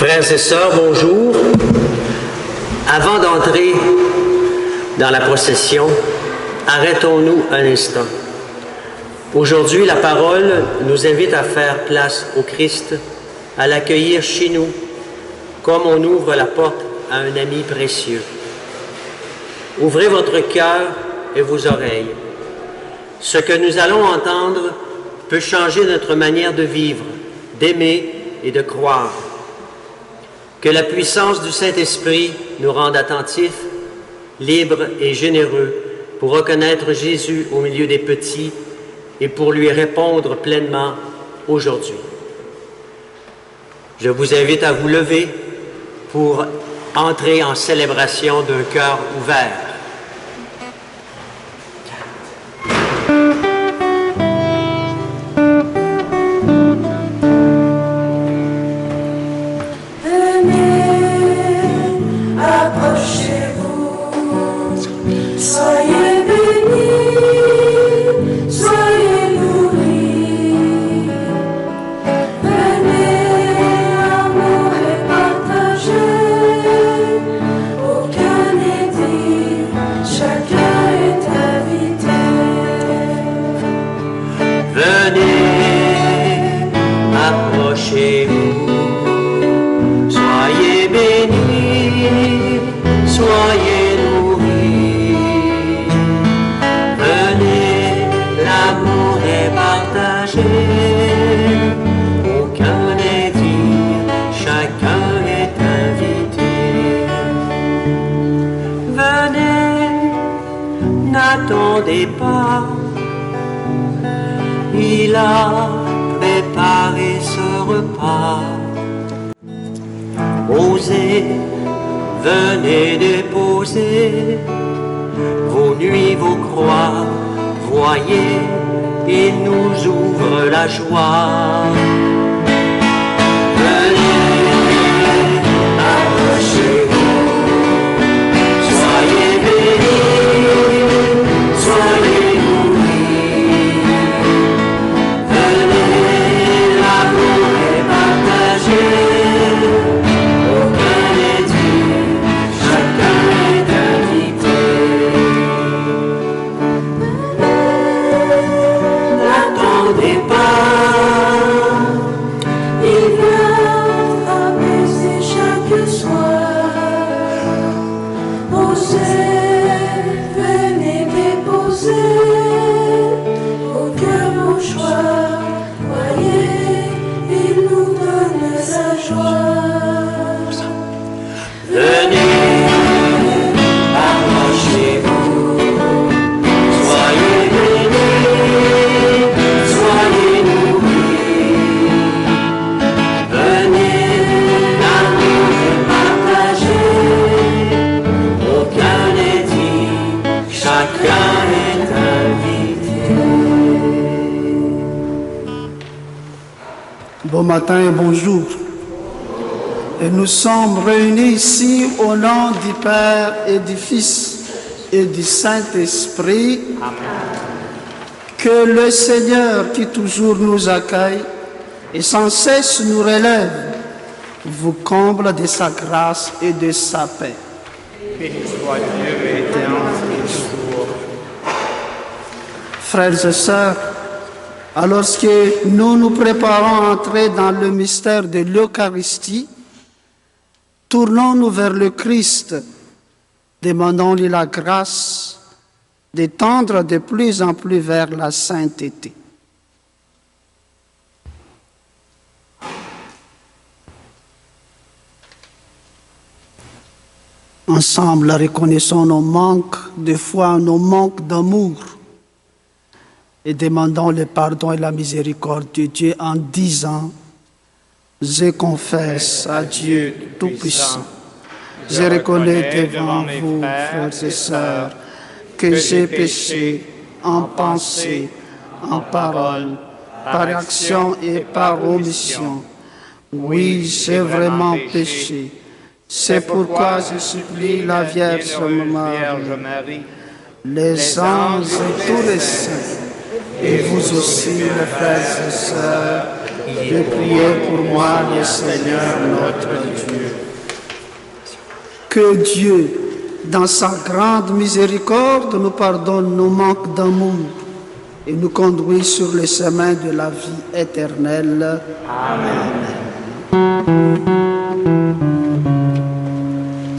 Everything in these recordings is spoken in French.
Frères et sœurs, bonjour. Avant d'entrer dans la procession, arrêtons-nous un instant. Aujourd'hui, la parole nous invite à faire place au Christ, à l'accueillir chez nous, comme on ouvre la porte à un ami précieux. Ouvrez votre cœur et vos oreilles. Ce que nous allons entendre peut changer notre manière de vivre, d'aimer et de croire. Que la puissance du Saint-Esprit nous rende attentifs, libres et généreux pour reconnaître Jésus au milieu des petits et pour lui répondre pleinement aujourd'hui. Je vous invite à vous lever pour entrer en célébration d'un cœur ouvert. N'attendez pas, il a préparé ce repas. Osez, venez déposer vos nuits, vos croix. Voyez, il nous ouvre la joie. Bon matin et bonjour. Et nous sommes réunis ici au nom du Père et du Fils et du Saint-Esprit. Amen. Que le Seigneur qui toujours nous accueille et sans cesse nous relève, vous comble de sa grâce et de sa paix. Béni soit Dieu éternel toujours. Frères et sœurs, alors que nous nous préparons à entrer dans le mystère de l'Eucharistie, tournons-nous vers le Christ, demandons-lui la grâce de tendre de plus en plus vers la sainteté. Ensemble, reconnaissons nos manques de foi, nos manques d'amour, et demandons le pardon et la miséricorde de Dieu en disant: je confesse à Dieu Tout-Puissant, je reconnais devant vous, frères et sœurs, que j'ai péché en pensée, en parole, par action et par omission. Oui, j'ai vraiment péché. C'est pourquoi je supplie la Vierge Marie, les anges et tous les saints, et vous aussi, mes frères et sœurs, de prier pour moi, le Seigneur notre Dieu. Que Dieu, dans sa grande miséricorde, nous pardonne nos manques d'amour et nous conduit sur le chemin de la vie éternelle. Amen.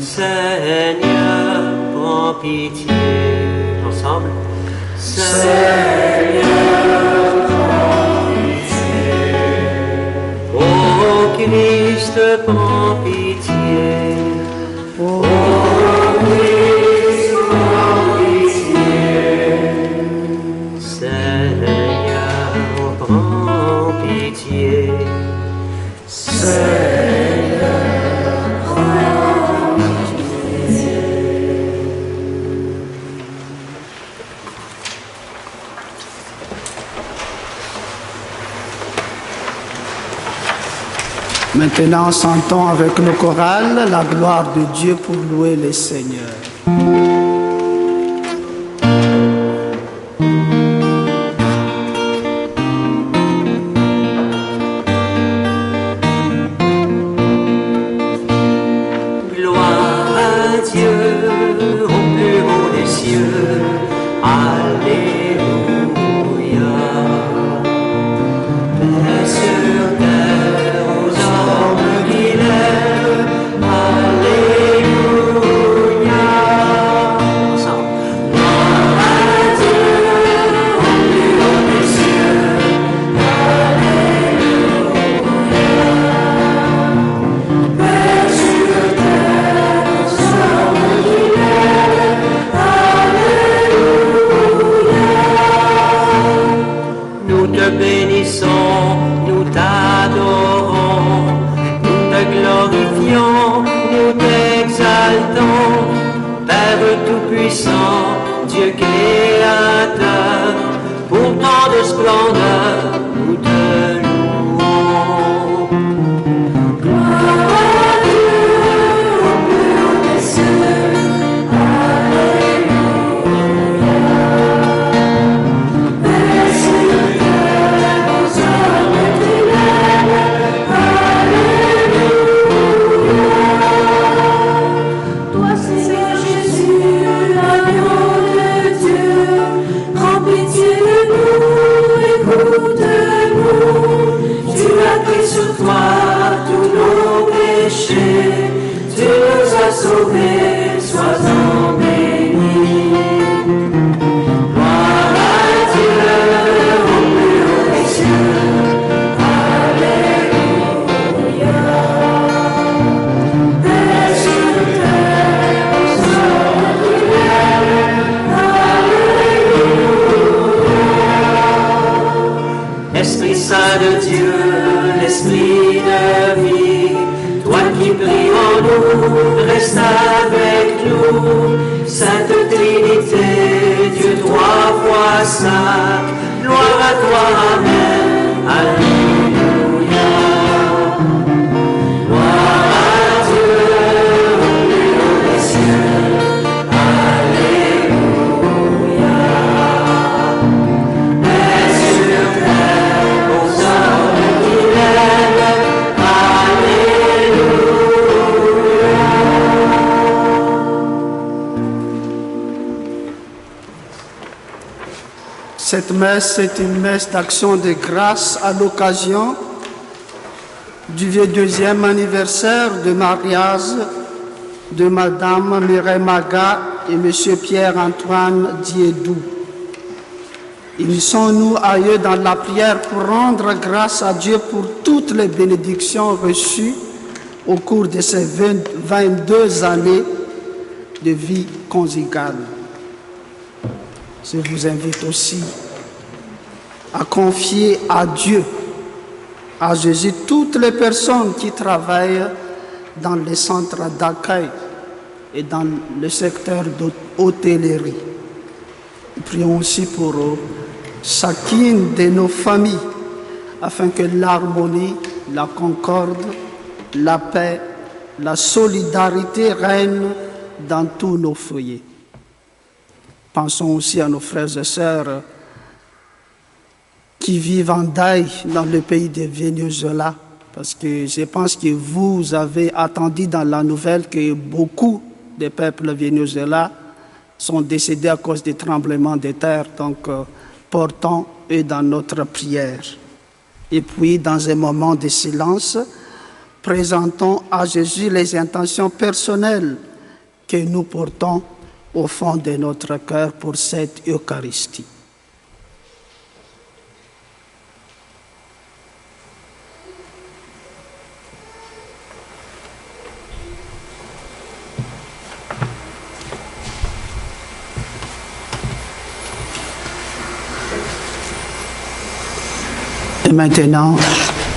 Seigneur, prends pitié. Ensemble. Seigneur, prends pitié. Ô Christ, prends pitié. Ô Christ, prends pitié. Seigneur, prends pitié. Seigneur, prends pitié. Maintenant, chantons avec le choral la gloire de Dieu pour louer le Seigneur. Gloire à Dieu au plus haut des cieux. Alléluia. Paix sur terre aux hommes qu'il aime. Alléluia. Ensemble. Gloire à Dieu au plus haut des cieux. Nous te bénissons, nous t'adorons, nous te glorifions, nous t'exaltons. Père Tout-Puissant, Dieu Créateur, pour tant de splendeur, nous te louons. Gloire à Dieu au plus haut des cieux. Toi, Seigneur Jésus, l'agneau de Dieu, prends pitié de nous, écoute-nous. Tu as pris sur toi tous nos péchés, tu nous as sauvés, sois-en béni. Gloire à Dieu au plus haut des cieux. Alléluia. Paix sur terre aux hommes qu'il aime. Alléluia. Esprit Saint de Dieu, l'Esprit de vie, toi qui pries en nous, reste avec nous. Sainte Trinité, Dieu trois fois saint, gloire à toi, Amen. Alléluia. Gloire à Dieu au plus haut des cieux. Alléluia. Paix sur terre aux hommes qu'il aime. Alléluia. Cette messe est une messe d'action de grâce à l'occasion du 22e anniversaire de mariage de Madame Mireille Maga et Monsieur Pierre-Antoine Diédou. Unissons-nous à eux dans la prière pour rendre grâce à Dieu pour toutes les bénédictions reçues au cours de ces 22 années de vie conjugale. Je vous invite aussi à confier à Dieu, à Jésus, toutes les personnes qui travaillent dans les centres d'accueil et dans le secteur d'hôtellerie. Prions aussi pour chacune de nos familles, afin que l'harmonie, la concorde, la paix, la solidarité règnent dans tous nos foyers. Pensons aussi à nos frères et sœurs qui vivent en deuil dans le pays de Venezuela, parce que je pense que vous avez attendu dans la nouvelle que beaucoup de peuples vénézuéliens sont décédés à cause des tremblements de terre, donc portons-eux dans notre prière. Et puis, dans un moment de silence, présentons à Jésus les intentions personnelles que nous portons au fond de notre cœur pour cette Eucharistie. Et maintenant,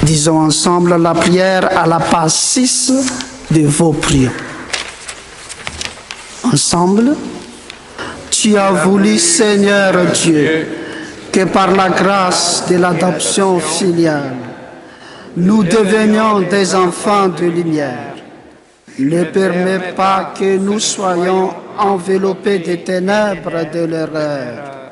disons ensemble la prière à la page 6 de vos prières. Ensemble, tu as voulu, Seigneur Dieu, que par la grâce de l'adoption filiale, nous devenions des enfants de lumière. Ne permets pas que nous soyons enveloppés des ténèbres de l'erreur,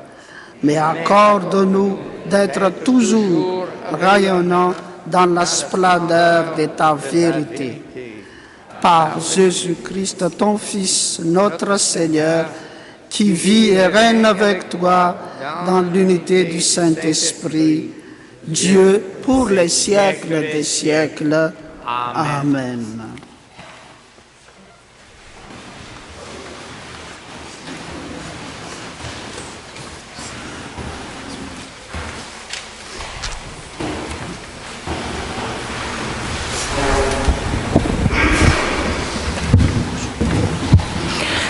mais accorde-nous d'être toujours rayonnants dans la splendeur de ta vérité. Par Jésus-Christ, ton Fils, notre Seigneur, qui vit et règne avec toi dans l'unité du Saint-Esprit, Dieu pour les siècles des siècles. Amen.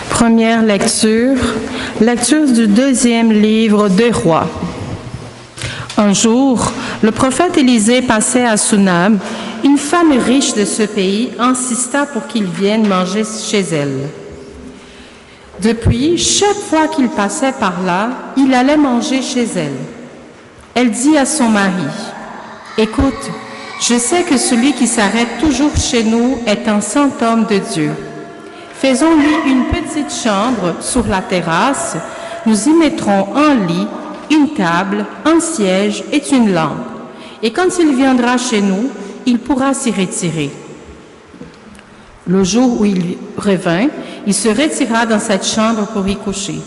Première lecture du deuxième livre des Rois. Un jour, le prophète Élisée passait à Sunam. Une femme riche de ce pays insista pour qu'il vienne manger chez elle. Depuis, chaque fois qu'il passait par là, il allait manger chez elle. Elle dit à son mari, « Écoute, je sais que celui qui s'arrête toujours chez nous est un saint homme de Dieu. Faisons-lui une petite chambre sur la terrasse. Nous y mettrons un lit, une table, un siège et une lampe. Et quand il viendra chez nous, il pourra s'y retirer. » Le jour où il revint, il se retira dans cette chambre pour y coucher.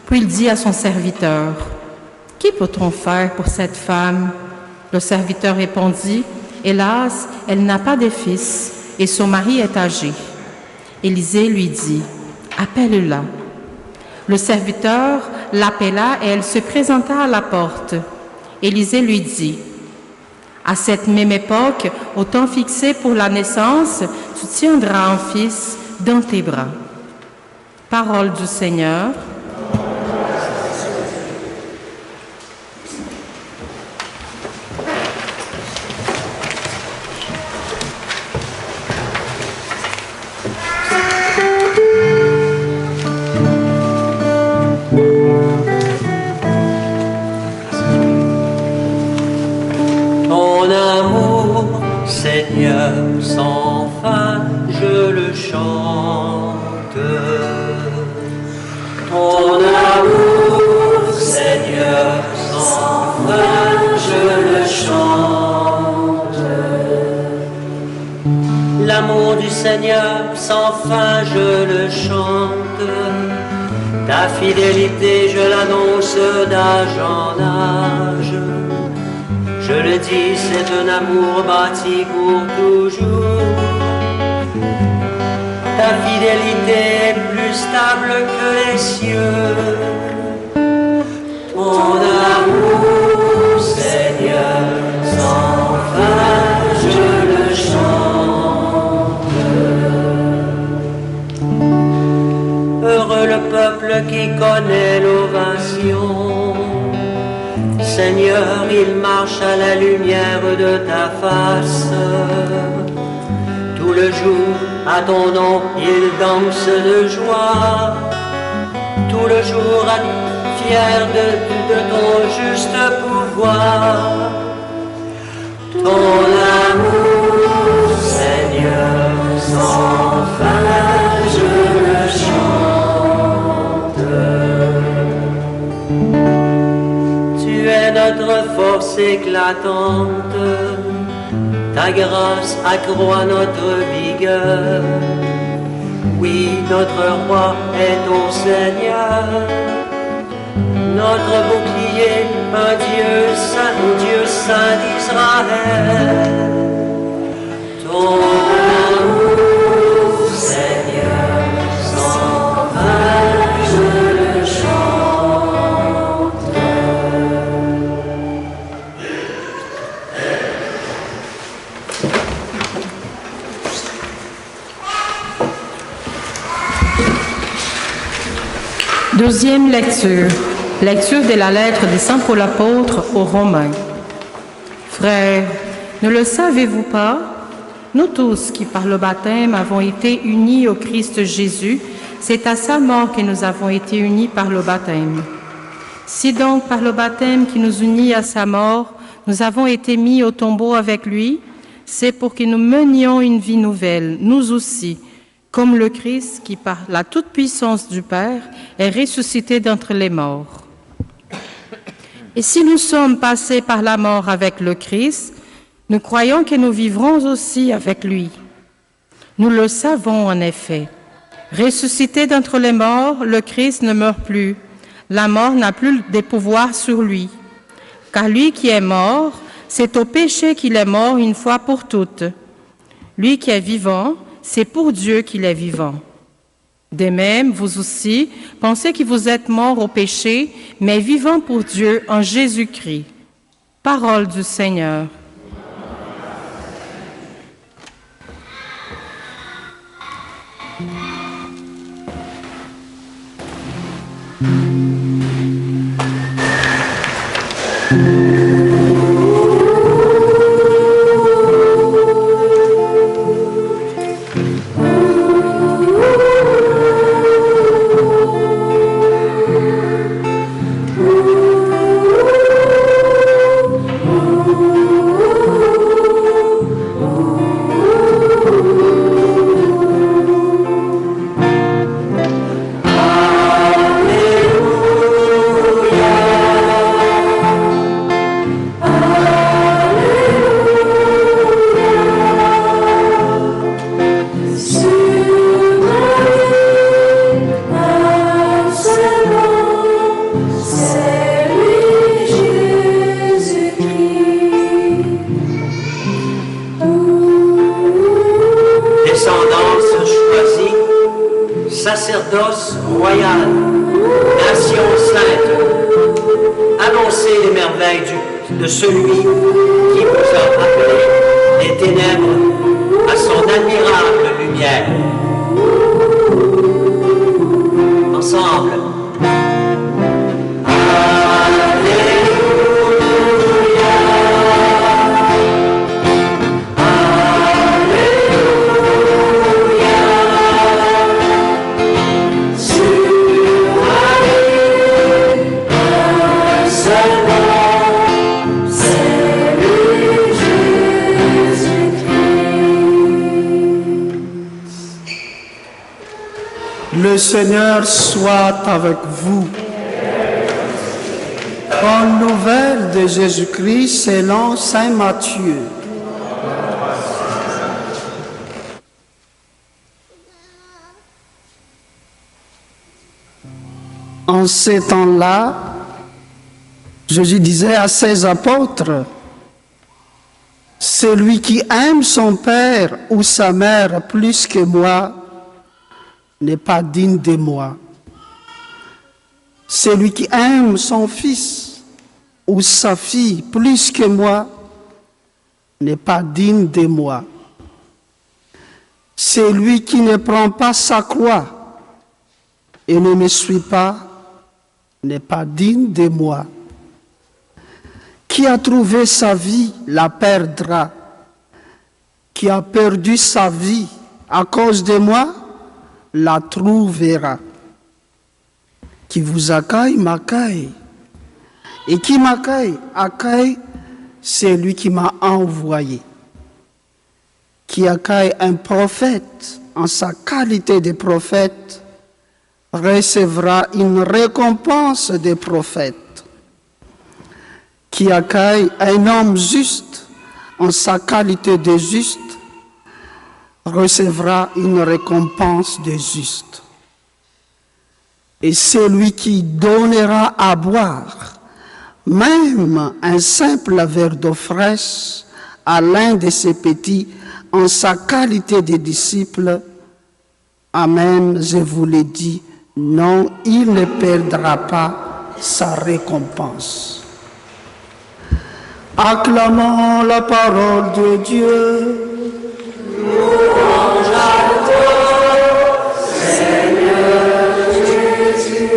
Puis il dit à son serviteur, « Qui peut-on faire pour cette femme ?» Le serviteur répondit, « Hélas, elle n'a pas de fils et son mari est âgé. » Élisée lui dit, « Appelle-la. » Le serviteur l'appela et elle se présenta à la porte. Élisée lui dit, « À cette même époque, au temps fixé pour la naissance, tu tiendras un fils dans tes bras. » Parole du Seigneur. Seigneur, sans fin, je le chante. Ton amour, Seigneur, sans fin, je le chante. L'amour du Seigneur, sans fin, je le chante. Ta fidélité, je l'annonce d'âge en âge. Je le dis, c'est un amour bâti pour toujours. Ta fidélité est plus stable que les cieux. Ton amour, Seigneur, sans fin, je le chante. Heureux le peuple qui connaît l'ovation. Seigneur, il marche à la lumière de ta face. Tout le jour, à ton nom, il danse de joie. Tout le jour, fier de ton juste pouvoir. Ton amour, Seigneur, sans fin, je le chante. Tu es notre force force éclatante, ta grâce accroît notre vigueur. Oui, notre roi est ton Seigneur, notre bouclier, un Dieu saint d'Israël. Ton amour, Seigneur, sans fin, je le chante. Deuxième lecture. Lecture de la lettre de Saint Paul apôtre aux Romains. Frères, ne le savez-vous pas? Nous tous qui par le baptême avons été unis au Christ Jésus, c'est à sa mort que nous avons été unis par le baptême. Si donc par le baptême qui nous unit à sa mort, nous avons été mis au tombeau avec lui, c'est pour que nous menions une vie nouvelle, nous aussi, comme le Christ qui par la toute-puissance du Père est ressuscité d'entre les morts. Et si nous sommes passés par la mort avec le Christ, nous croyons que nous vivrons aussi avec lui. Nous le savons en effet. Ressuscité d'entre les morts, le Christ ne meurt plus. La mort n'a plus de pouvoir sur lui. Car lui qui est mort, c'est au péché qu'il est mort une fois pour toutes. Lui qui est vivant, c'est pour Dieu qu'il est vivant. De même, vous aussi, pensez que vous êtes morts au péché, mais vivants pour Dieu en Jésus-Christ. Parole du Seigneur. Sacerdoce royal, nation sainte, annoncez les merveilles de celui qui vous a appelé des ténèbres à son admirable lumière. Ensemble. Le Seigneur soit avec vous. Bonne nouvelle de Jésus-Christ selon saint Matthieu. En ces temps-là, Jésus disait à ses apôtres, « Celui qui aime son père ou sa mère plus que moi n'est pas digne de moi. Celui qui aime son fils ou sa fille plus que moi n'est pas digne de moi. Celui qui ne prend pas sa croix et ne me suit pas n'est pas digne de moi. Qui a trouvé sa vie la perdra. Qui a perdu sa vie à cause de moi la trouvera. Qui vous accueille, m'accueille. Et qui m'accueille, accueille celui qui m'a envoyé. Qui accueille un prophète en sa qualité de prophète recevra une récompense des prophètes. qui accueille un homme juste en sa qualité de juste recevra une récompense de juste. Et celui qui donnera à boire même un simple verre d'eau fraîche à l'un de ses petits en sa qualité de disciple, amen, je vous le dis, non, il ne perdra pas sa récompense. Acclamons la parole de Dieu. Louange à toi, Seigneur Jésus.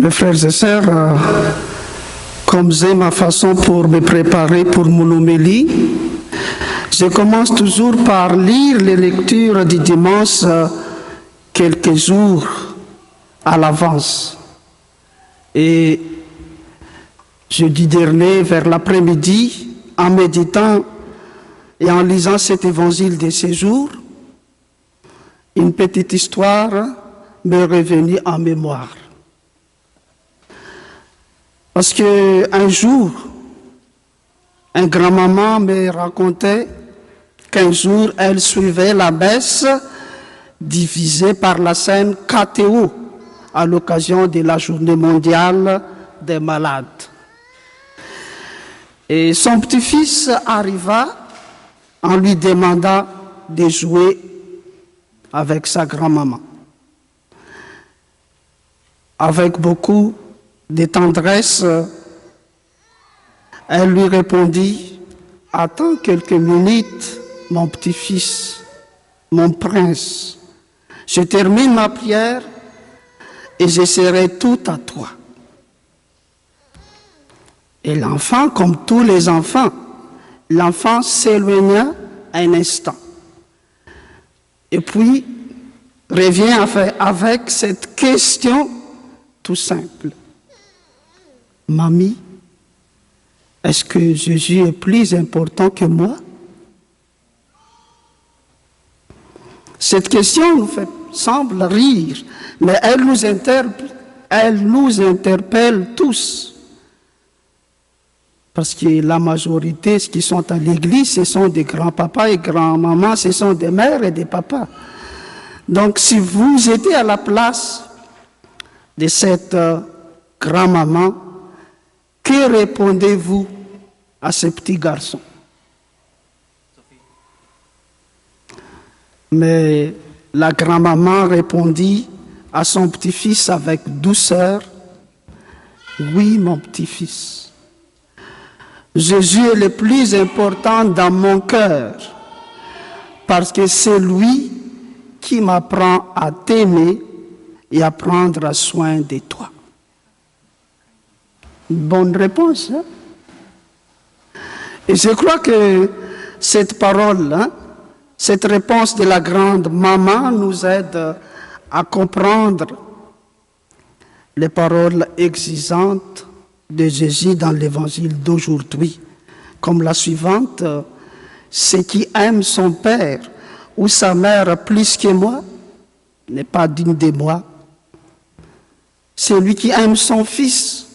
Mes frères et sœurs, comme j'ai ma façon pour me préparer pour mon homélie, je commence toujours par lire les lectures du dimanche quelques jours à l'avance. Et jeudi dernier, vers l'après-midi, en méditant et en lisant cet évangile de ces jours, une petite histoire m'est revenue en mémoire. Parce qu'un jour, un grand-maman me racontait qu'un jour, elle suivait la messe divisée par la scène KTO à l'occasion de la journée mondiale des malades. Et son petit-fils arriva en lui demandant de jouer avec sa grand-maman. Avec beaucoup de tendresse, elle lui répondit, « Attends quelques minutes, mon petit-fils, mon prince. Je termine ma prière et je serai tout à toi. » Et l'enfant, comme tous les enfants, l'enfant s'éloigna un instant. Et puis, revient avec cette question tout simple. Mamie, est-ce que Jésus est plus important que moi? Cette question nous semble rire, mais elle nous interpelle tous. Parce que la majorité, ceux qui sont à l'église, ce sont des grands-papas et grands-mamans, ce sont des mères et des papas. Donc, si vous étiez à la place de cette grand-maman, que répondez-vous à ce petit garçon? Mais la grand-maman répondit à son petit-fils avec douceur, « Oui, mon petit-fils, Jésus est le plus important dans mon cœur, parce que c'est lui qui m'apprend à t'aimer et à prendre soin de toi. » Une bonne réponse. Hein? Et je crois que cette parole, cette réponse de la grande maman nous aide à comprendre les paroles exigeantes de Jésus dans l'évangile d'aujourd'hui, comme la suivante, « Celui qui aime son père ou sa mère plus que moi n'est pas digne de moi. Celui qui aime son fils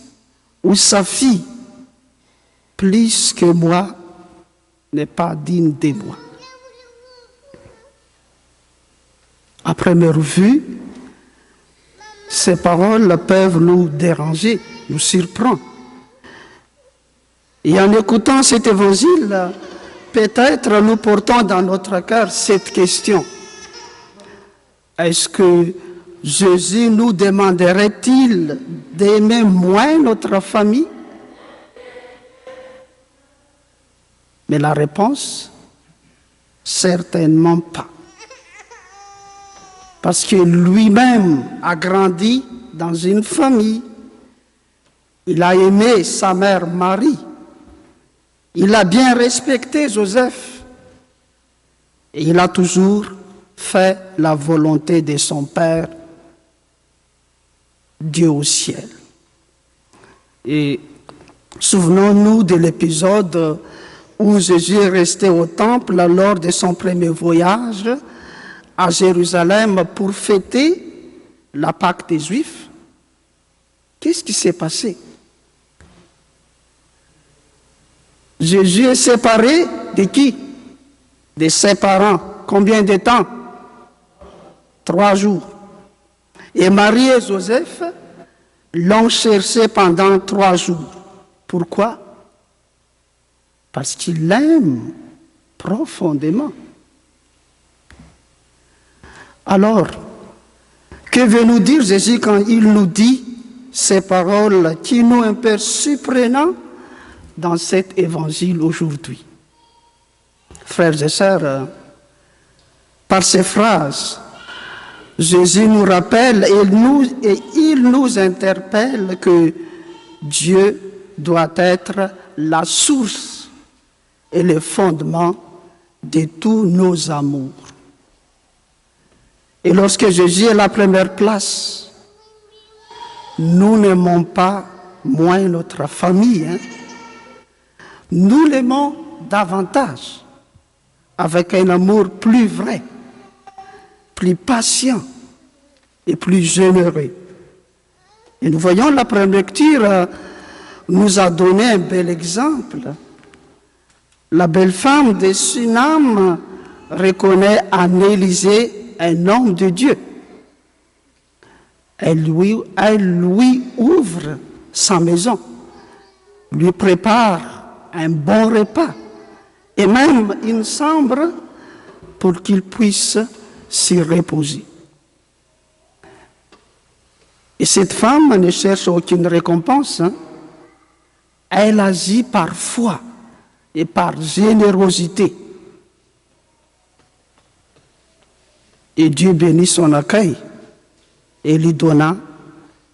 ou sa fille plus que moi n'est pas digne de moi. » À première vue, ces paroles peuvent nous déranger, nous surprendre. Et en écoutant cet évangile, peut-être nous portons dans notre cœur cette question. Est-ce que Jésus nous demanderait-il d'aimer moins notre famille? Mais la réponse, certainement pas. Parce que lui-même a grandi dans une famille. Il a aimé sa mère Marie. Il a bien respecté Joseph. Et il a toujours fait la volonté de son Père, Dieu au ciel. Et souvenons-nous de l'épisode où Jésus est resté au temple lors de son premier voyage à Jérusalem pour fêter la Pâque des Juifs. Qu'est-ce qui s'est passé? Jésus est séparé de qui? De ses parents. Combien de temps? 3 jours. Et Marie et Joseph l'ont cherché pendant 3 jours. Pourquoi? Parce qu'il l'aime profondément. Alors, que veut nous dire Jésus quand il nous dit ces paroles qui nous un peu surprenantes dans cet évangile aujourd'hui? Frères et sœurs, par ces phrases, Jésus nous rappelle et il nous interpelle que Dieu doit être la source et le fondement de tous nos amours. Et lorsque Jésus est la première place, nous n'aimons pas moins notre famille. Nous l'aimons davantage, avec un amour plus vrai, plus patient et plus généreux. Et nous voyons la première lecture nous a donné un bel exemple. La belle femme de Sunam reconnaît en Élisée un homme de Dieu. Elle lui ouvre sa maison, lui prépare un bon repas et même une chambre pour qu'il puisse s'y reposer. Et cette femme ne cherche aucune récompense. Elle agit par foi et par générosité. Et Dieu bénit son accueil et lui donna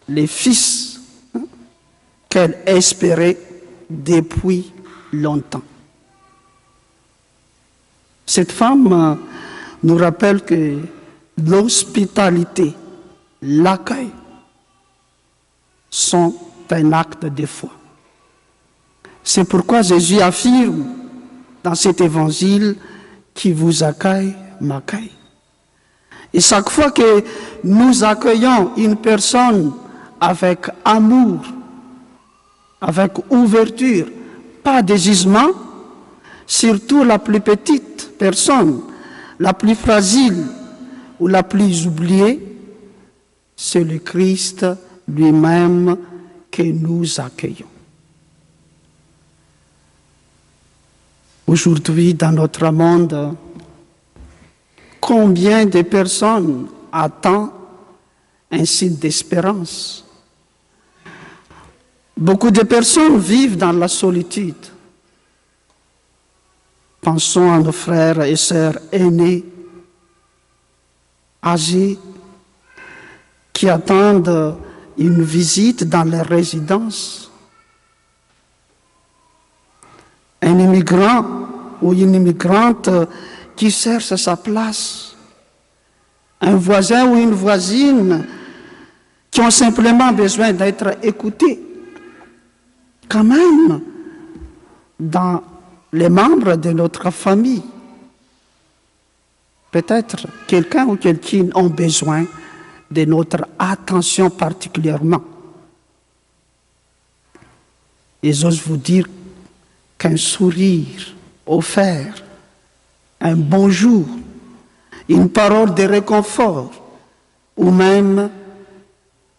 les fils qu'elle espérait depuis longtemps. Cette femme nous rappelle que l'hospitalité, l'accueil sont un acte de foi. C'est pourquoi Jésus affirme dans cet évangile qui vous accueille, m'accueille. Et chaque fois que nous accueillons une personne avec amour, avec ouverture, pas de jugement, surtout la plus petite personne, la plus fragile ou la plus oubliée, c'est le Christ lui-même que nous accueillons. Aujourd'hui, dans notre monde, combien de personnes attendent un signe d'espérance? Beaucoup de personnes vivent dans la solitude. Pensons à nos frères et sœurs aînés, âgés, qui attendent une visite dans leur résidence. Un immigrant ou une immigrante qui cherche sa place. Un voisin ou une voisine qui ont simplement besoin d'être écoutés. Quand même, dans les membres de notre famille, peut-être quelqu'un ou quelqu'une ont besoin de notre attention particulièrement. Et j'ose vous dire qu'un sourire offert, un bonjour, une parole de réconfort, ou même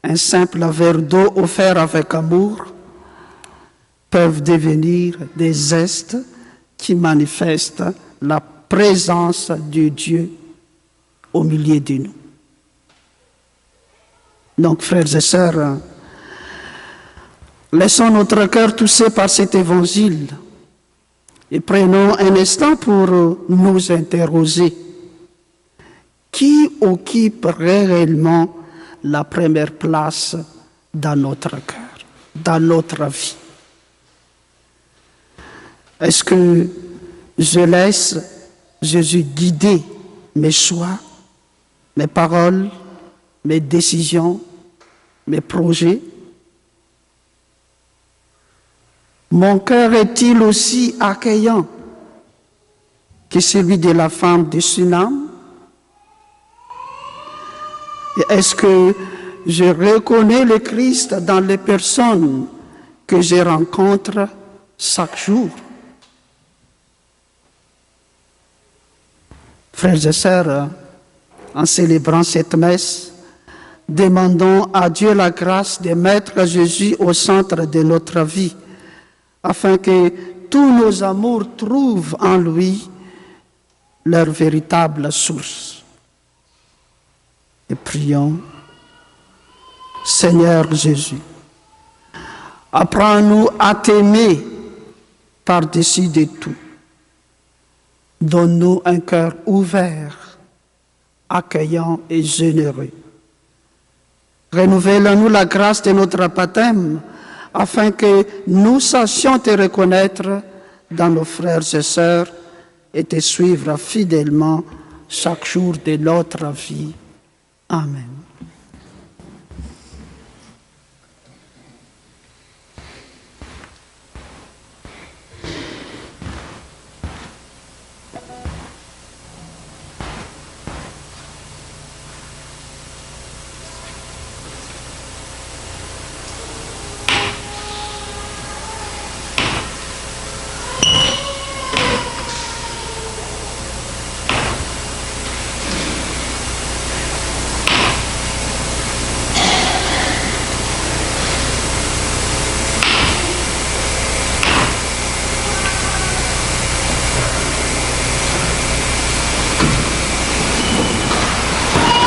un simple verre d'eau offert avec amour, peuvent devenir des gestes qui manifestent la présence de Dieu au milieu de nous. Donc, frères et sœurs, laissons notre cœur touché par cet évangile et prenons un instant pour nous interroger. Qui occupe réellement la première place dans notre cœur, dans notre vie? Est-ce que je laisse Jésus guider mes choix, mes paroles, mes décisions, mes projets? Mon cœur est-il aussi accueillant que celui de la femme de Sunam? Est-ce que je reconnais le Christ dans les personnes que je rencontre chaque jour? Frères et sœurs, en célébrant cette messe, demandons à Dieu la grâce de mettre Jésus au centre de notre vie, afin que tous nos amours trouvent en lui leur véritable source. Et prions. Seigneur Jésus, apprends-nous à t'aimer par-dessus de tout. Donne-nous un cœur ouvert, accueillant et généreux. Renouvelle-nous la grâce de notre baptême, afin que nous sachions te reconnaître dans nos frères et sœurs et te suivre fidèlement chaque jour de notre vie. Amen.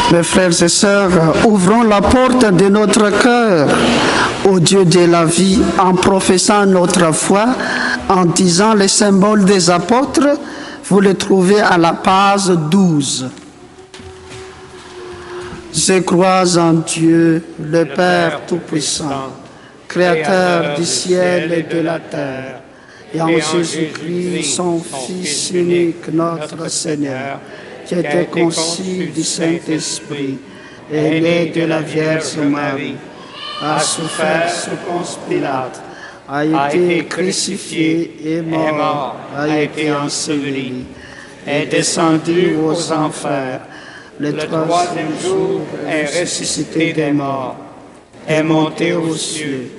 Mes frères et sœurs, ouvrons la porte de notre cœur au Dieu de la vie en professant notre foi, en disant les symboles des apôtres. Vous les trouvez à la page 12. Je crois en Dieu, le Père Tout-Puissant, Créateur du ciel et de la terre, et en Jésus-Christ, son Fils unique, notre Seigneur, qui était conçu du Saint-Esprit, et né de la Vierge Marie, a souffert sous Ponce Pilate, a été crucifié et mort, a été enseveli, est descendu aux enfers, le troisième jour est ressuscité des morts, est monté aux cieux,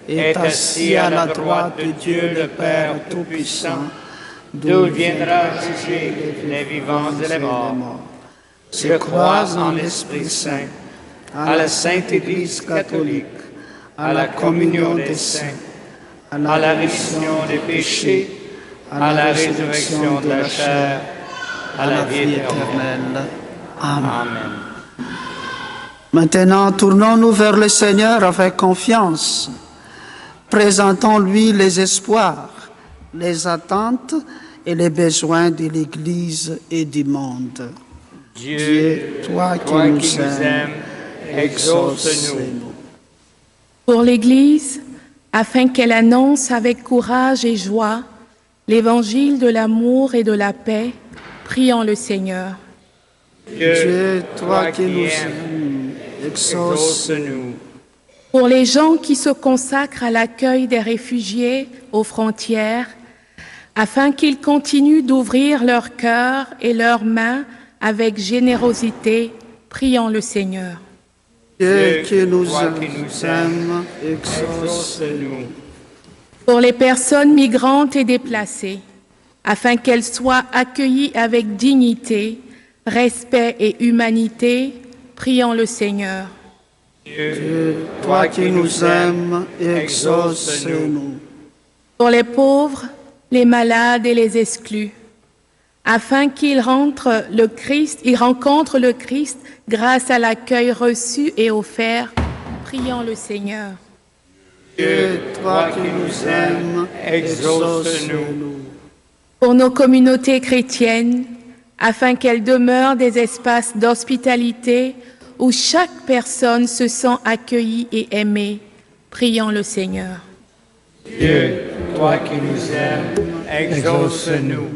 est assis à la droite de Dieu le Père Tout-Puissant, d'où viendra juger les vivants et les morts. Je crois en l'Esprit Saint, à la Sainte Église catholique, à la communion des saints, à la rémission des péchés, à la résurrection de la chair, à la vie éternelle. Amen. Maintenant, tournons-nous vers le Seigneur avec confiance. Présentons-lui les espoirs, les attentes et les besoins de l'Église et du monde. Dieu, toi qui nous aimes, exauce-nous. Pour l'Église, afin qu'elle annonce avec courage et joie l'évangile de l'amour et de la paix, prions le Seigneur. Dieu, toi qui nous aimes, exauce-nous. Pour les gens qui se consacrent à l'accueil des réfugiés aux frontières, afin qu'ils continuent d'ouvrir leur cœur et leurs mains avec générosité, prions le Seigneur. Dieu qui nous aime, exauce-nous. Pour les personnes migrantes et déplacées, afin qu'elles soient accueillies avec dignité, respect et humanité, prions le Seigneur. Dieu, toi qui nous aimes, exauce-nous. pour les pauvres, les malades et les exclus, afin qu'ils rencontrent le Christ grâce à l'accueil reçu et offert. Prions le Seigneur. Dieu, toi qui nous aimes, exauce-nous. Pour nos communautés chrétiennes, afin qu'elles demeurent des espaces d'hospitalité où chaque personne se sent accueillie et aimée. Prions le Seigneur. Dieu, toi qui nous aimes, exauce-nous.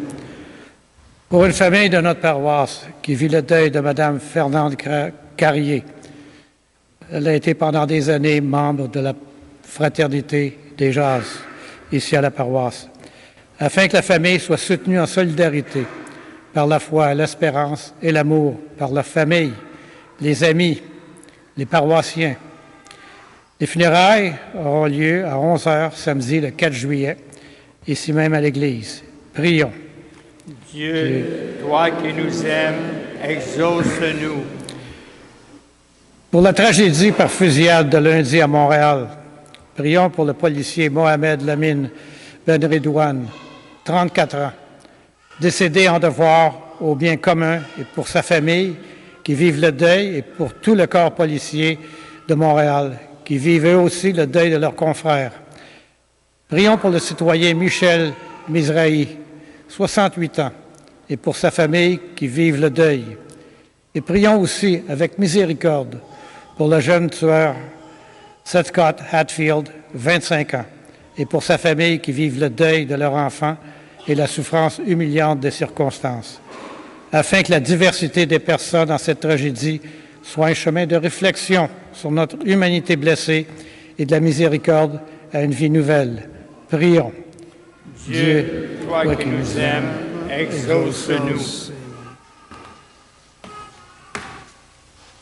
Pour une famille de notre paroisse qui vit le deuil de Mme Fernande Carrier, elle a été pendant des années membre de la Fraternité des Jases, ici à la paroisse, afin que la famille soit soutenue en solidarité par la foi, l'espérance et l'amour, par la famille, les amis, les paroissiens. Les funérailles auront lieu à 11h samedi le 4 juillet, ici même à l'église. Prions. Dieu, toi qui nous aimes, exauce-nous. Pour la tragédie par fusillade de lundi à Montréal, prions pour le policier Mohamed Lamine Benredouane, 34 ans, décédé en devoir au bien commun et pour sa famille qui vivent le deuil et pour tout le corps policier de Montréal qui vivent eux aussi le deuil de leurs confrères. Prions pour le citoyen Michel Mizrahi, 68 ans, et pour sa famille qui vivent le deuil. Et prions aussi avec miséricorde pour le jeune tueur Seth Scott Hatfield, 25 ans, et pour sa famille qui vivent le deuil de leur enfant et la souffrance humiliante des circonstances, afin que la diversité des personnes dans cette tragédie soit un chemin de réflexion sur notre humanité blessée et de la miséricorde à une vie nouvelle. Prions. Dieu, toi qui nous aimes, exauce-nous.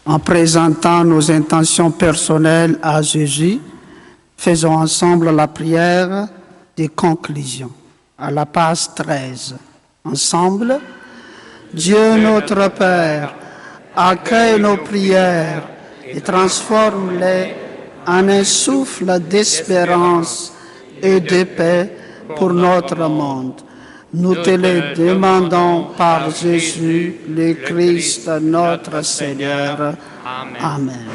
En présentant nos intentions personnelles à Jésus, faisons ensemble la prière des conclusions. À la page 13. Ensemble, Dieu notre Père, accueille nos prières et transforme-les en un souffle d'espérance et de paix pour notre monde. Nous te le demandons par Jésus, le Christ, notre Seigneur. Amen.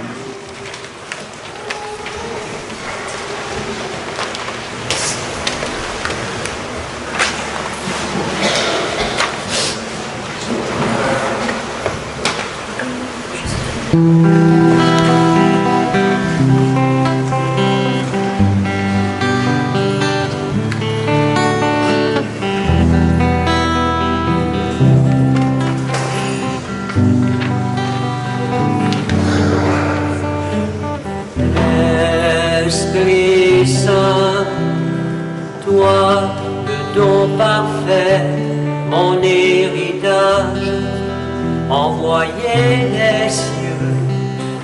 Esprit Saint, toi, le don parfait, mon héritage, envoyé des cieux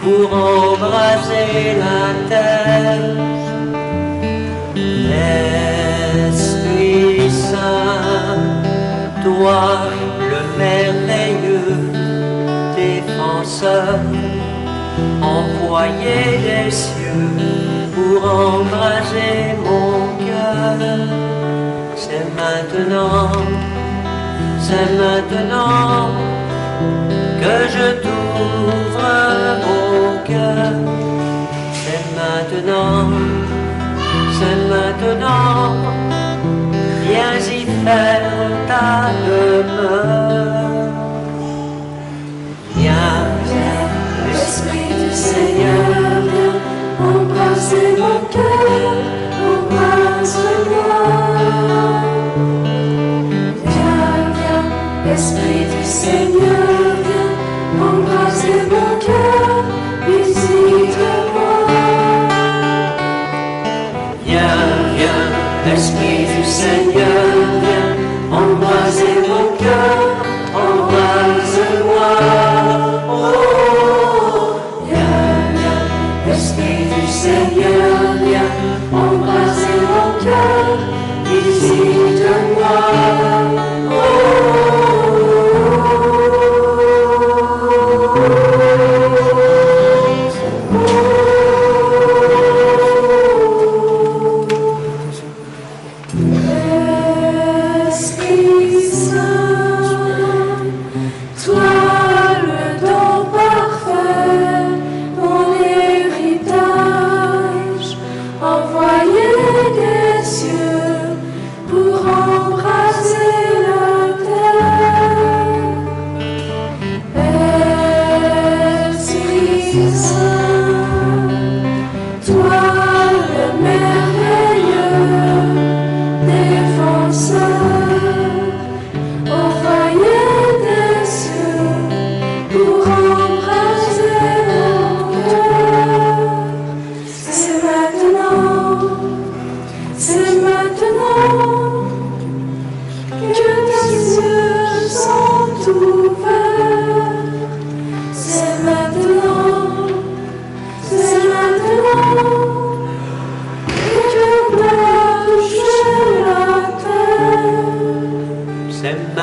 pour embraser la terre. Esprit Saint, toi, le merveilleux défenseur, envoyé des cieux pour embraser mon cœur. C'est maintenant que je t'ouvre mon cœur. C'est maintenant, viens y faire ta demeure. Viens, l'Esprit du Seigneur, viens embrasser mon cœur, embrasse-moi. Viens, Esprit du Seigneur, viens embrasser mon cœur, visite-moi. Viens, Esprit du Seigneur, viens embrasser mon cœur, embrase-moi. Esprit du Seigneur, viens embrasser mon cœur, visite-moi.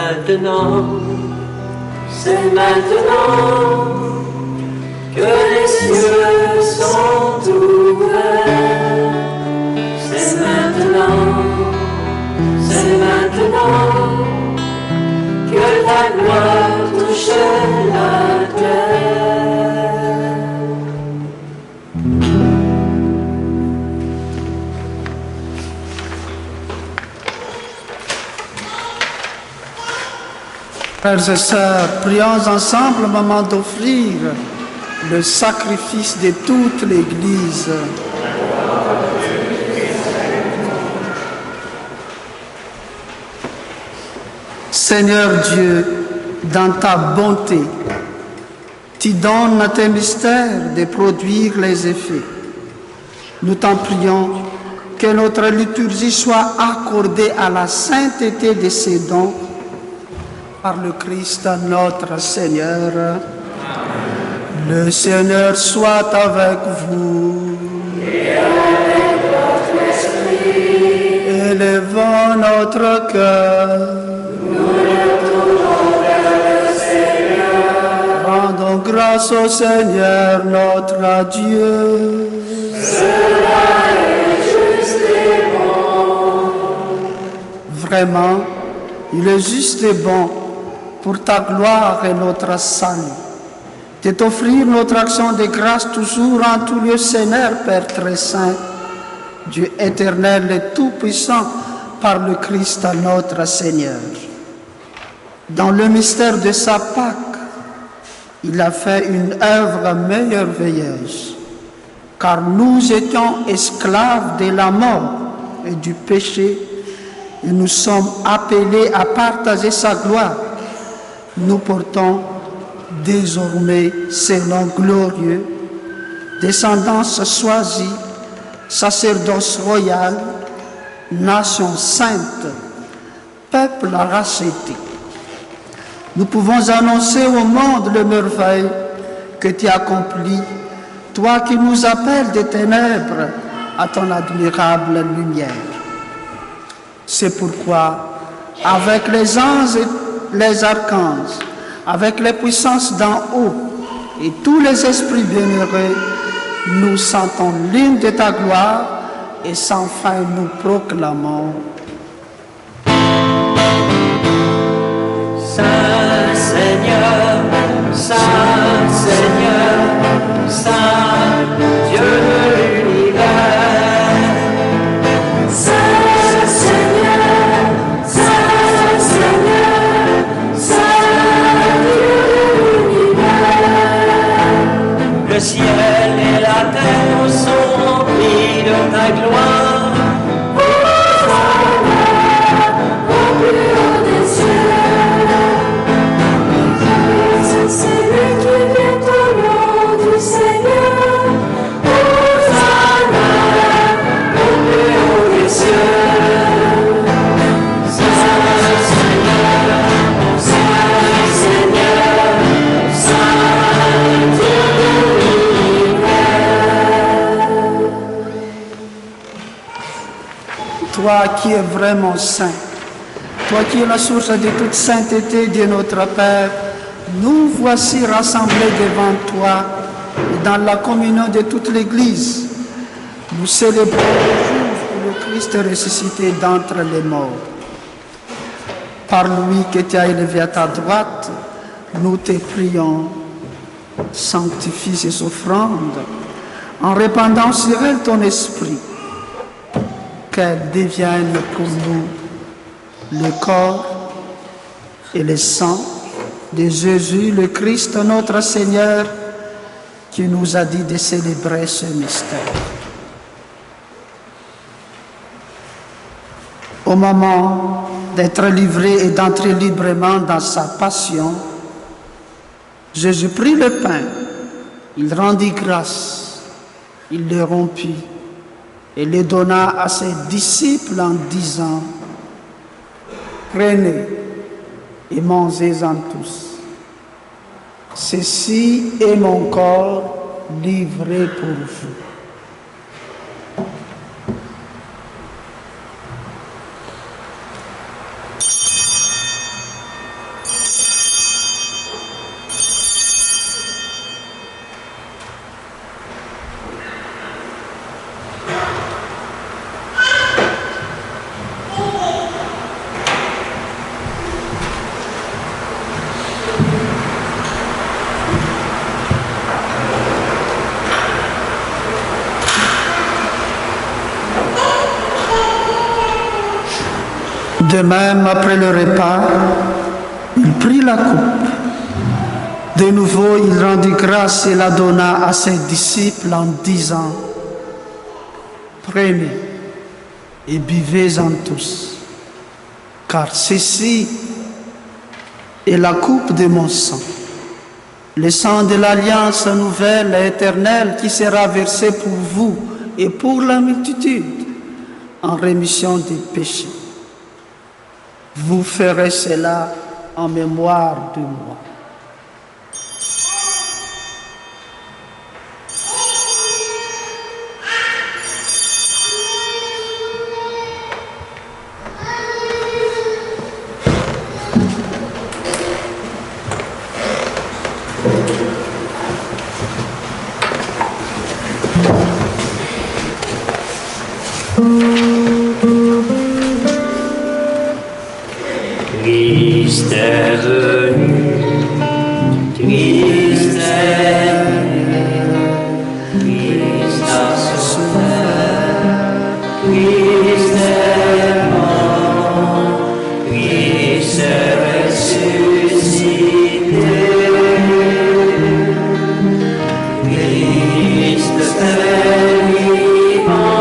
maintenant, c'est maintenant que les cieux sont ouverts. C'est maintenant que ta gloire touche la terre. Frères et sœurs, prions ensemble au moment d'offrir le sacrifice de toute l'Église. Seigneur Dieu, dans ta bonté, tu donnes à tes mystères de produire les effets. Nous t'en prions que notre liturgie soit accordée à la sainteté de ces dons par le Christ notre Seigneur. Le Seigneur soit avec vous. Et avec votre esprit. Élevons notre cœur. Nous le tournons vers le Seigneur. Rendons grâce au Seigneur notre Dieu. Cela est juste et bon. Vraiment, il est juste et bon pour ta gloire et notre salut, de t'offrir notre action de grâce toujours en tout lieu, Seigneur, Père très saint, Dieu éternel et tout-puissant, par le Christ notre Seigneur. Dans le mystère de sa Pâque, il a fait une œuvre merveilleuse, car nous étions esclaves de la mort et du péché, et nous sommes appelés à partager sa gloire. Nous portons désormais ces noms glorieux, descendance choisie, sacerdoce royal, nation sainte, peuple racheté. Nous pouvons annoncer au monde le merveille que tu accomplis, toi qui nous appelles des ténèbres à ton admirable lumière. C'est pourquoi, avec les anges et les archanges, avec les puissances d'en haut et tous les esprits bienheureux, nous sentons l'hymne de ta gloire et sans fin nous proclamons. Saint Seigneur, Saint Seigneur, Saint Dieu de l'univers. Saint Seigneur, Saint Seigneur, Saint Dieu de l'univers. Le ciel et la terre sont remplis de ta gloire. Toi qui es vraiment saint, toi qui es la source de toute sainteté de notre Père, nous voici rassemblés devant toi dans la communion de toute l'Église. Nous célébrons le jour où le Christ est ressuscité d'entre les morts. Par lui que tu as élevé à ta droite, nous te prions, sanctifie ces offrandes en répandant sur elles ton esprit, qu'elles deviennent pour nous le corps et le sang de Jésus, le Christ, notre Seigneur, qui nous a dit de célébrer ce mystère. Au moment d'être livré et d'entrer librement dans sa passion, Jésus prit le pain, il rendit grâce, il le rompit et le donna à ses disciples en disant: prenez et mangez-en tous. Ceci est mon corps livré pour vous. De même, après le repas, il prit la coupe. De nouveau, il rendit grâce et la donna à ses disciples en disant, « Prenez et buvez-en tous, car ceci est la coupe de mon sang, le sang de l'alliance nouvelle et éternelle qui sera versé pour vous et pour la multitude en rémission des péchés. Vous ferez cela en mémoire de moi. » Christ est venu, Christ est venu, Christ a souffert, Christ est mort, Christ est ressuscité, Christ est vivant.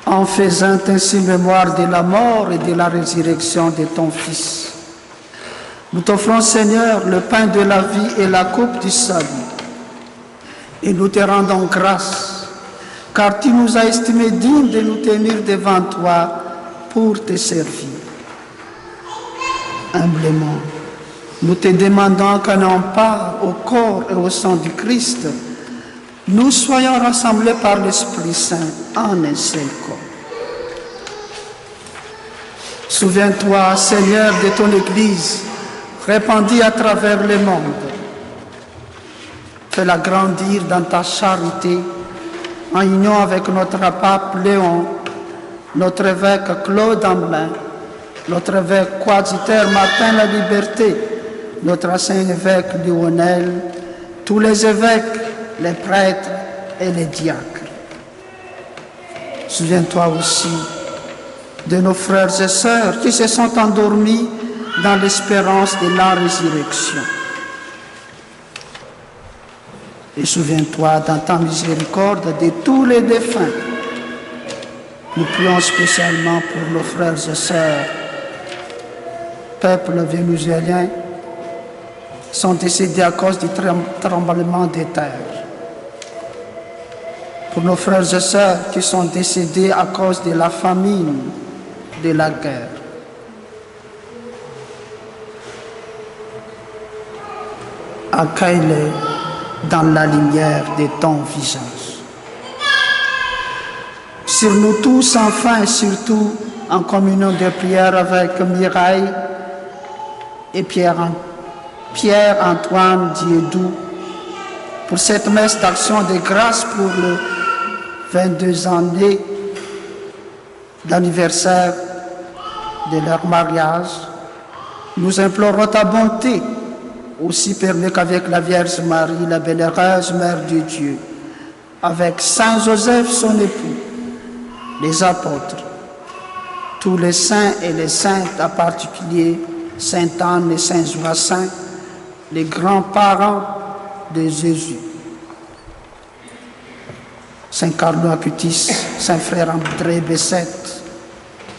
En faisant ainsi mémoire de la mort et de la résurrection de ton Fils, nous t'offrons, Seigneur, le pain de la vie et la coupe du salut. Et nous te rendons grâce, car tu nous as estimés dignes de nous tenir devant toi pour te servir. Humblement, nous te demandons qu'en ayant part au corps et au sang du Christ, nous soyons rassemblés par l'Esprit Saint en un seul corps. Souviens-toi, Seigneur, de ton Église, répandue à travers le monde. Fais-la grandir dans ta charité, en union avec notre pape Léon, notre évêque Claude Amelin, notre évêque coadjuteur Martin La Liberté, notre saint évêque Lionel, tous les évêques, les prêtres et les diacres. Souviens-toi aussi de nos frères et sœurs qui se sont endormis dans l'espérance de la résurrection. Et souviens-toi dans ta miséricorde de tous les défunts. Nous prions spécialement pour nos frères et sœurs, peuple vénézuélien, sont décédés à cause du tremblement de terre. Pour nos frères et sœurs qui sont décédés à cause de la famine, de la guerre. Accueille-les dans la lumière de ton visage. Sur nous tous, enfin, et surtout en communion de prière avec Mireille et Pierre-Antoine Dieudou, pour cette messe d'action de grâce pour le 22 années d'anniversaire de leur mariage, nous implorons ta bonté, aussi permet qu'avec la Vierge Marie, la bienheureuse Mère de Dieu, avec Saint Joseph, son époux, les apôtres, tous les saints et les saintes, en particulier Sainte Anne et Saint Joachim, les grands-parents de Jésus, Saint Carlo Acutis, Saint Frère André Bessette,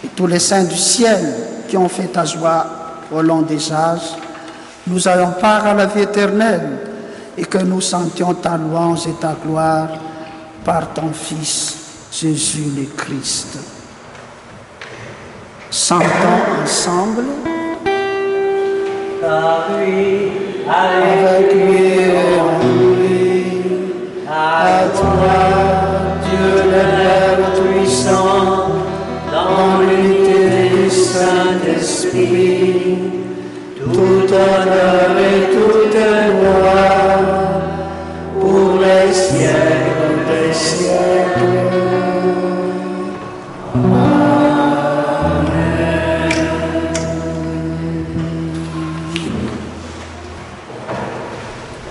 et tous les saints du ciel qui ont fait ta joie au long des âges, nous ayons part à la vie éternelle et que nous sentions ta louange et ta gloire par ton Fils, Jésus le Christ. Chantons ensemble. Avec lui et en lui, à toi, Dieu le Père Tout-Puissant, dans l'unité des Saint-Esprit, tout honneur et toute gloire, pour les siècles des siècles.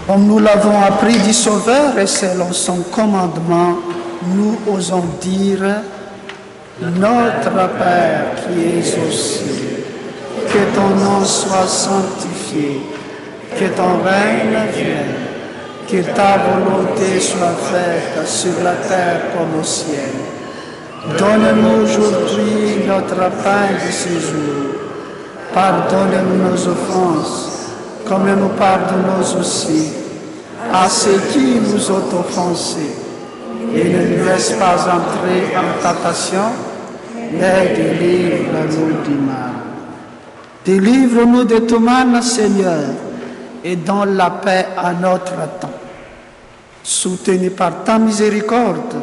Comme nous l'avons appris du Sauveur et selon son commandement, nous osons dire: Notre Père qui es aux cieux, que ton nom soit sanctifié, que ton règne vienne, que ta volonté soit faite sur la terre comme au ciel. Donne-nous aujourd'hui notre pain de ce jour. Pardonne-nous nos offenses, comme nous pardonnons aussi à ceux qui nous ont offensés. Et ne nous laisse pas entrer en tentation, mais délivre-nous du mal. Délivre-nous de tout mal, Seigneur, et donne la paix à notre temps. Soutenus par ta miséricorde,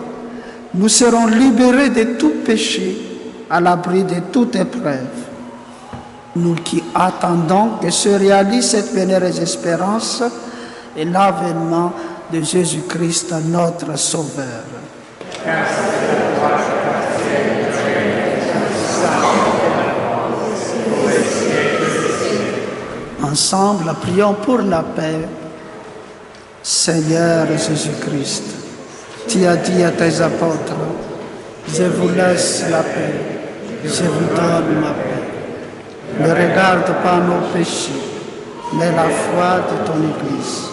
nous serons libérés de tout péché, à l'abri de toute épreuve. Nous qui attendons que se réalise cette vénéreuse espérance et l'avènement de Jésus-Christ, notre Sauveur. Ensemble, prions pour la paix. Seigneur Jésus-Christ, tu as dit à tes apôtres: je vous laisse la paix, je vous donne ma paix. Ne regarde pas nos péchés, mais la foi de ton Église,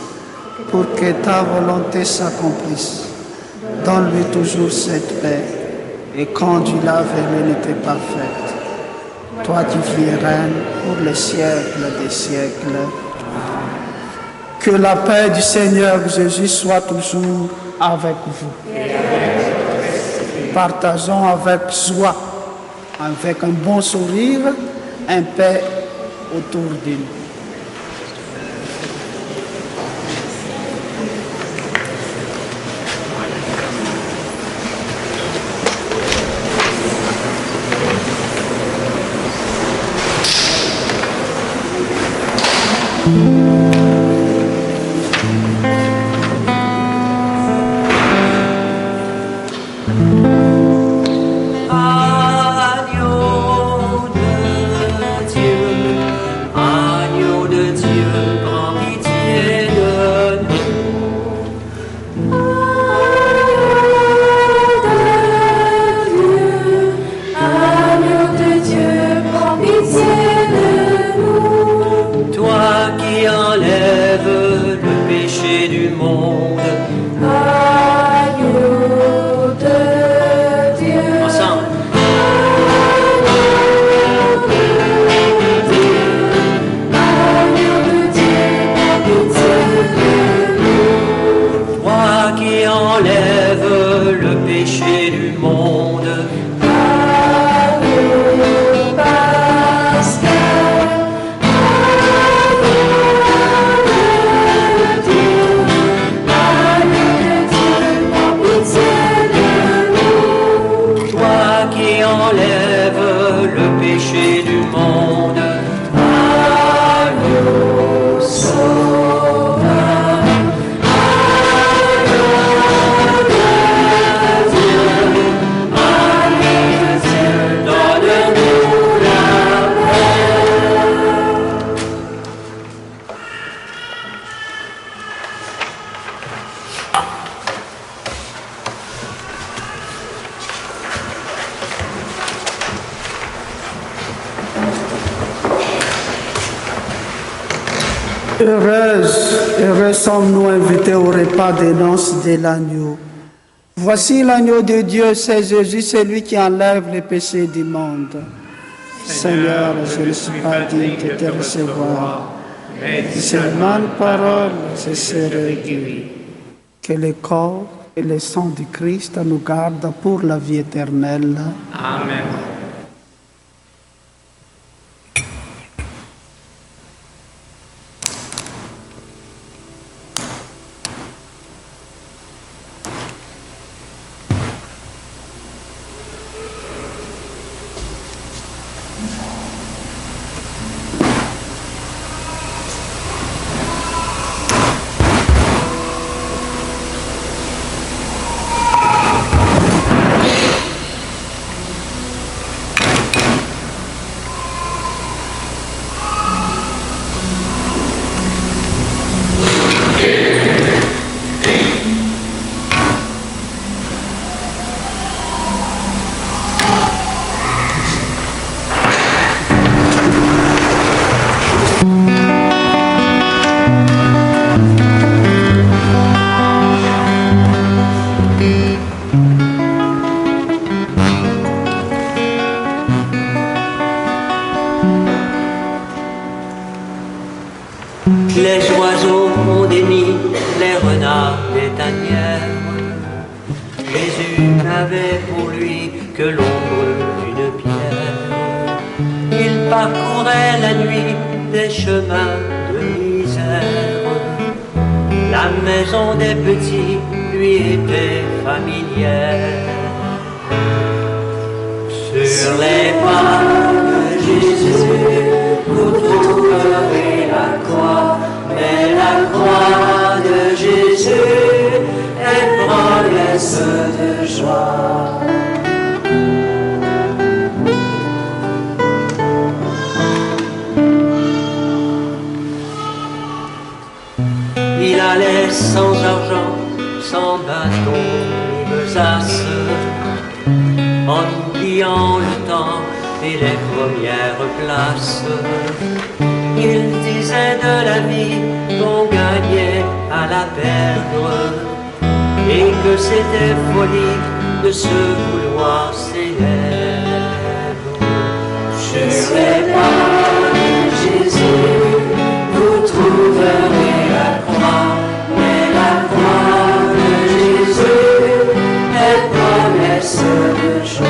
pour que ta volonté s'accomplisse. Donne-lui toujours cette paix et conduis-la vers l'unité parfaite. Toi qui vis et règnes pour les siècles des siècles. Que la paix du Seigneur Jésus soit toujours avec vous. Partageons avec joie, avec un bon sourire, un paix autour de nous. Heureux sommes-nous invités au repas des noces de l'agneau. Voici l'agneau de Dieu, c'est Jésus, celui qui enlève les péchés du monde. Seigneur, je ne suis pas digne de te recevoir, mais seulement une parole, je serai guéri. Que le corps et le sang du Christ nous gardent pour la vie éternelle. Amen. Les oiseaux ont des nids, les renards des tanières. Jésus n'avait pour lui que l'ombre d'une pierre. Il parcourait la nuit des chemins de misère. La maison des petits lui était familière. Sur les pas de Jésus, vous trouverez la croix, mais la croix de Jésus est promesse de joie. Il allait sans argent, sans bâton ni besace, en oubliant le temps et les premières places. Il disait de la vie qu'on gagnait à la perdre, et que c'était folie de se vouloir célèbre. Sur les pas de Jésus, vous trouverez la croix, mais la croix de Jésus est promesse de joie.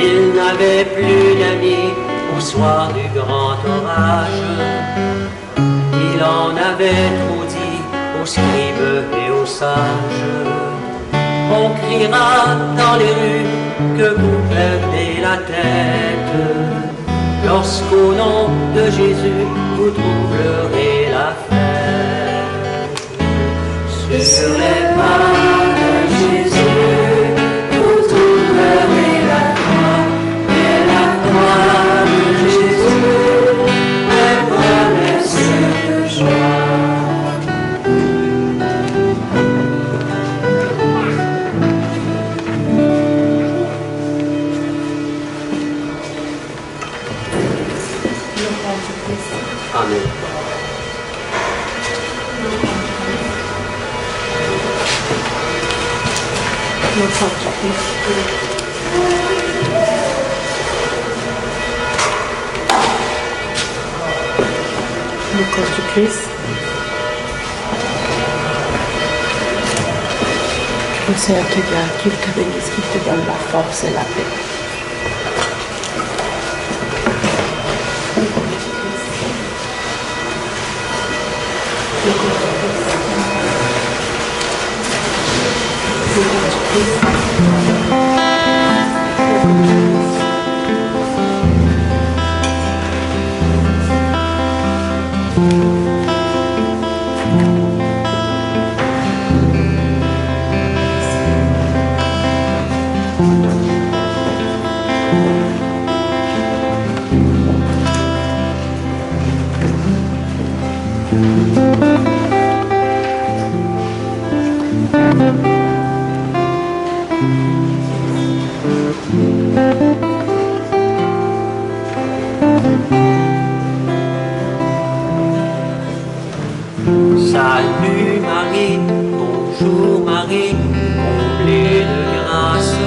Il n'avait plus d'amis au soir du grand orage. Il en avait trop dit aux scribes et aux sages. On criera dans les rues que vous perdez la tête, lorsqu'au nom de Jésus vous trouverez la fête. Sur les pas de Jésus, vous trouverez la croix, et la croix de Jésus est promesse de joie. Amen. Le corps du Christ. Que le Seigneur te garde, qu'il te bénisse, qu'il te donne la force et la paix. Le corps du Christ. Le corps du Christ. Salut Marie, bonjour Marie, comblée de grâce.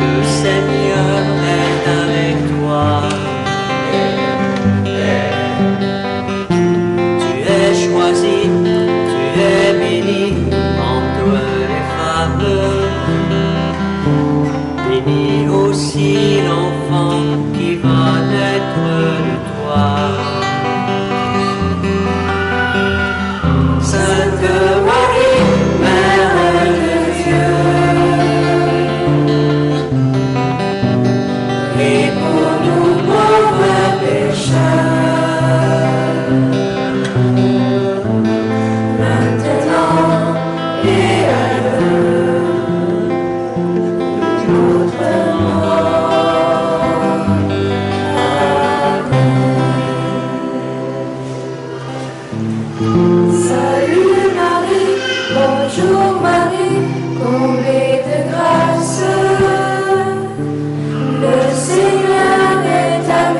Le Seigneur est avec toi. Tu es choisie, tu es bénie entre les femmes. Béni aussi l'enfant qui va naître de toi. Sainte Marie, Mère de Dieu, prie pour nous pauvres pécheurs, maintenant et à l'heure de notre mort. Amen. Salut Marie, bonjour Marie, comblée de grâce. Le Seigneur est avec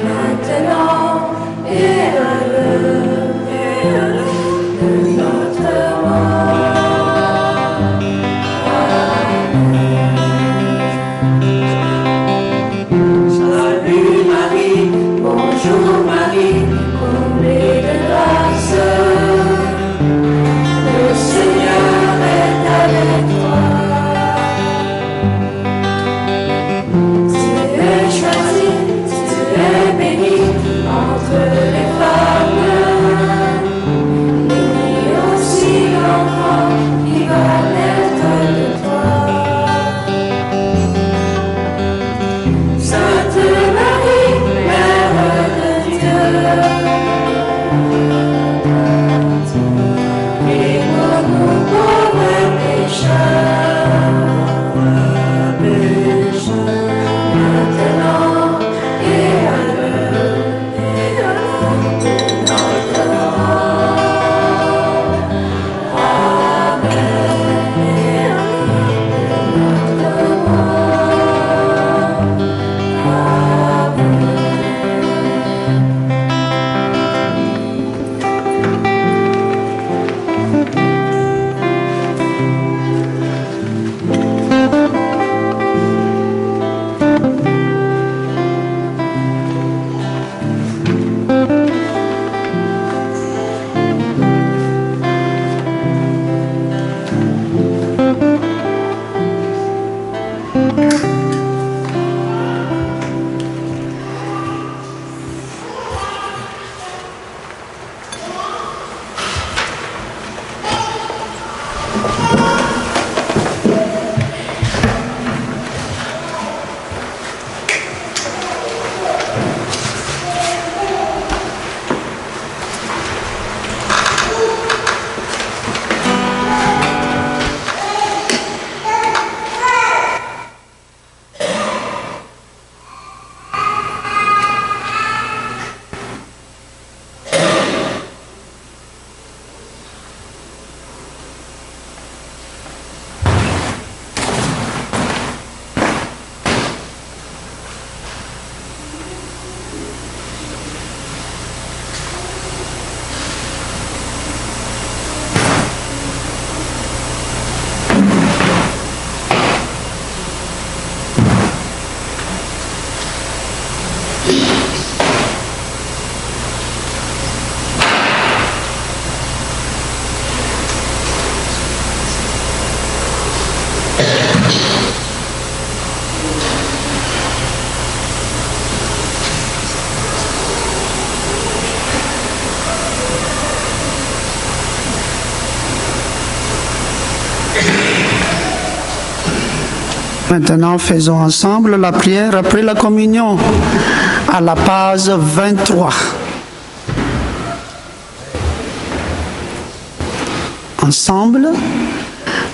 maintenant et à l'heure de notre mort. Salut Marie, bonjour Marie, comblée de grâce, le Seigneur est avec toi. Tu es choisie, tu es bénie entre les femmes, béni aussi l'enfant qui va naître de toi. Sainte Marie, Mère de Dieu, prie pour nous pauvres pécheurs, maintenant et à l'heure de notre mort. Amen. Maintenant, faisons ensemble la prière après la communion à la page 23. Ensemble,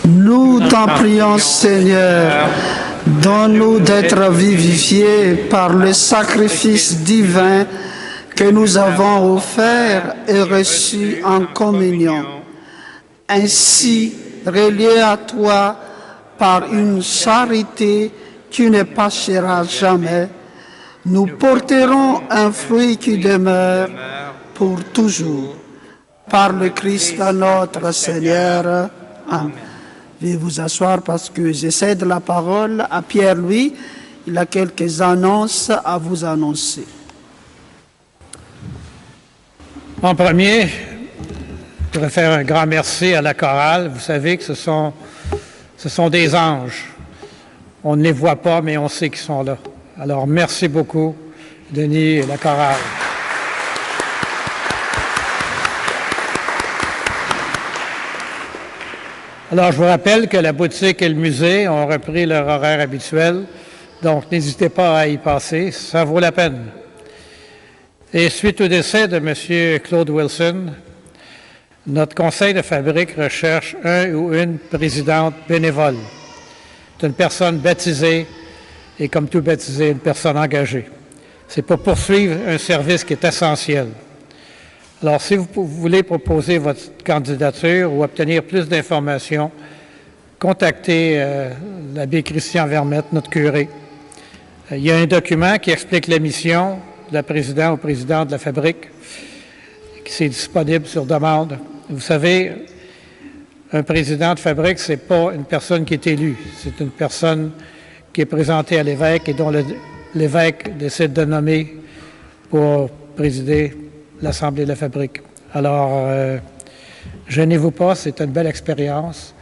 nous t'en prions, Seigneur, donne-nous d'être vivifiés par le sacrifice divin que nous avons offert et reçu en communion. Ainsi, reliés à toi par une charité qui ne pâchera jamais, nous porterons un fruit qui demeure pour toujours. Par le Christ notre Seigneur. Amen. Veuillez vous asseoir parce que j'essaie de la parole à Pierre-Louis. Il a quelques annonces à vous annoncer. En premier, je voudrais faire un grand merci à la chorale. Vous savez que ce sont des anges. On ne les voit pas, mais on sait qu'ils sont là. Alors, merci beaucoup, Denis et la chorale. Alors, je vous rappelle que la boutique et le musée ont repris leur horaire habituel, donc n'hésitez pas à y passer, ça vaut la peine. Et suite au décès de M. Claude Wilson, notre conseil de fabrique recherche un ou une présidente bénévole. C'est une personne baptisée et, comme tout baptisé, une personne engagée. C'est pour poursuivre un service qui est essentiel. Alors, si vous voulez proposer votre candidature ou obtenir plus d'informations, contacté l'abbé Christian Vermette, notre curé. Il y a un document qui explique la mission de la présidente ou président de la fabrique, qui est disponible sur demande. Vous savez, un président de fabrique, ce n'est pas une personne qui est élue, c'est une personne qui est présentée à l'évêque et dont l'évêque décide de nommer pour présider l'Assemblée de la fabrique. Alors, gênez-vous pas, c'est une belle expérience.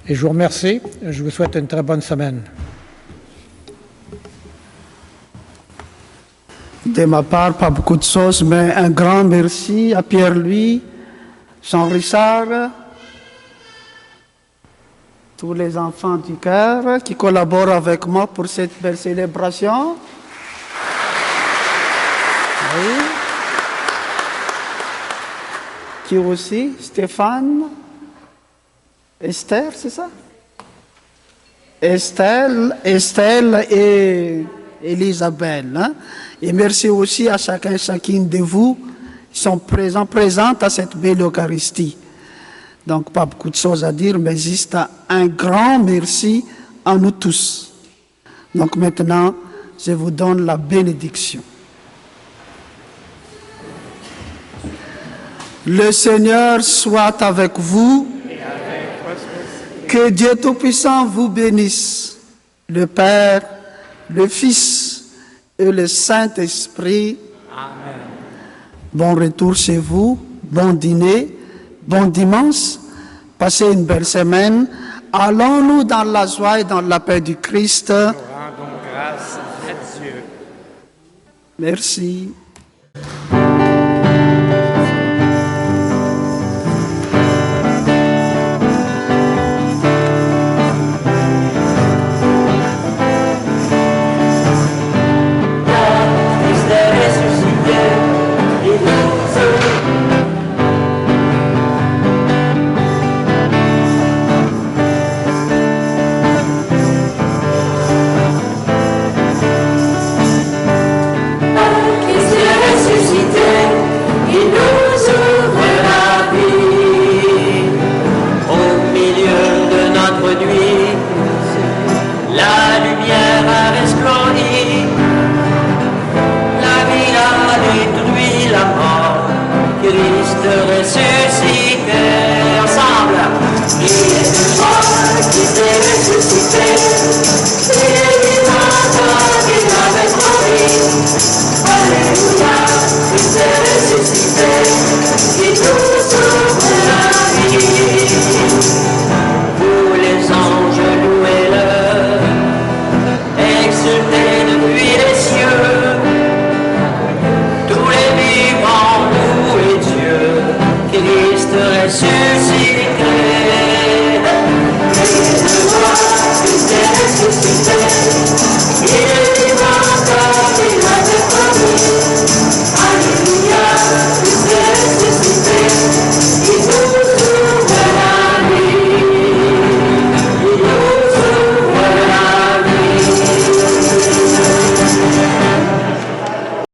Et je vous remercie. Je vous souhaite une très bonne semaine. De ma part, pas beaucoup de choses, mais un grand merci à Pierre-Louis, Jean-Richard, tous les enfants du cœur qui collaborent avec moi pour cette belle célébration. Oui. Qui aussi, Stéphane, Esther, c'est ça? Estelle et Elisabeth. Hein? Et merci aussi à chacun et chacune de vous qui sont présentes à cette belle Eucharistie. Donc, pas beaucoup de choses à dire, mais juste un grand merci à nous tous. Donc maintenant, je vous donne la bénédiction. Le Seigneur soit avec vous. Que Dieu Tout-Puissant vous bénisse, le Père, le Fils et le Saint-Esprit. Amen. Bon retour chez vous, bon dîner, bon dimanche, passez une belle semaine. Allons-nous dans la joie et dans la paix du Christ. Nous rendons grâce à Dieu. Merci.